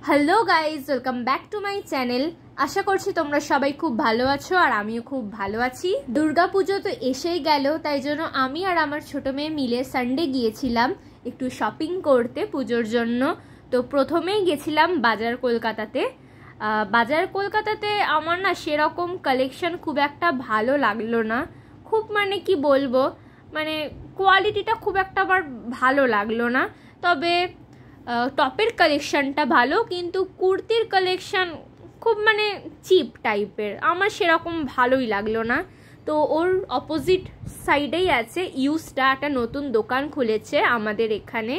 Hello guys, welcome back to my channel. আশা করছি তোমরা সবাই খুব ভালো আছো আর আমিও খুব ভালো আছি। দুর্গাপুজো তো এসেই গেল, তাই জন্য আমি আর আমার ছোট মেয়ে মিলে সানডে গিয়েছিলাম একটু শপিং করতে পুজোর জন্য। তো প্রথমেই গেছিলাম বাজার কলকাতাতে। আমার না সেরকম কালেকশন খুব একটা ভালো লাগলো না। খুব কি বলবো, কোয়ালিটিটা খুব একটা আমার ভালো লাগলো না। তবে টপের কালেকশনটা ভালো, কিন্তু কুর্তির কালেকশন খুব চিপ টাইপের, আমার সেরকম ভালোই লাগলো না। তো ওর অপোজিট সাইডেই আছে ইউজটা, একটা নতুন দোকান খুলেছে আমাদের এখানে,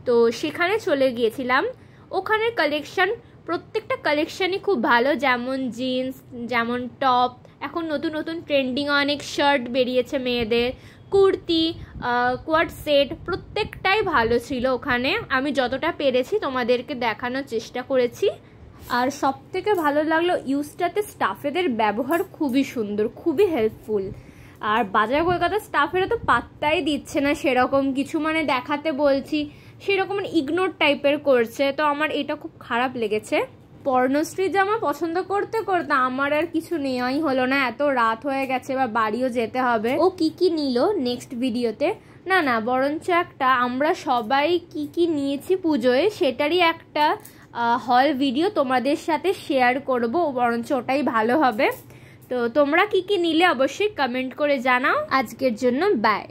তো সেখানে চলে গিয়েছিলাম। ওখানের কালেকশন, প্রত্যেকটা কালেকশনই খুব ভালো, যেমন জিন্স, যেমন টপ, এখন নতুন নতুন ট্রেন্ডিং অনেক শার্ট বেরিয়েছে মেয়েদের, কুর্তি, কোয়াড সেট, প্রত্যেকটাই ভালো ছিল ওখানে। আমি যতটা পেরেছি তোমাদেরকে দেখানোর চেষ্টা করেছি। আর সব থেকে ভালো লাগলো ইউজটাতে স্টাফেদের ব্যবহার খুবই সুন্দর, খুবই হেল্পফুল। আর বাজার কলকাতার স্টাফেরা তো পাত্তাই দিচ্ছে না সেরকম কিছু, দেখাতে বলছি সেরকম ইগনোর টাইপের করছে, তো আমার এটা খুব খারাপ লেগেছে। পর্ণশ্রী জামা পছন্দ করতে করতে আমার আর কিছু নেওয়াই হলো না, এত রাত হয়ে গেছে, বা বাড়িও যেতে হবে। ও কি নিল নেক্সট ভিডিওতে, না বরঞ্চ একটা আমরা সবাই কি নিয়েছি পুজোয় সেটারই একটা হল ভিডিও তোমাদের সাথে শেয়ার করব, বরঞ্চ ওটাই ভালো হবে। তো তোমরা কি নিলে অবশ্যই কমেন্ট করে জানাও। আজকের জন্য বাই।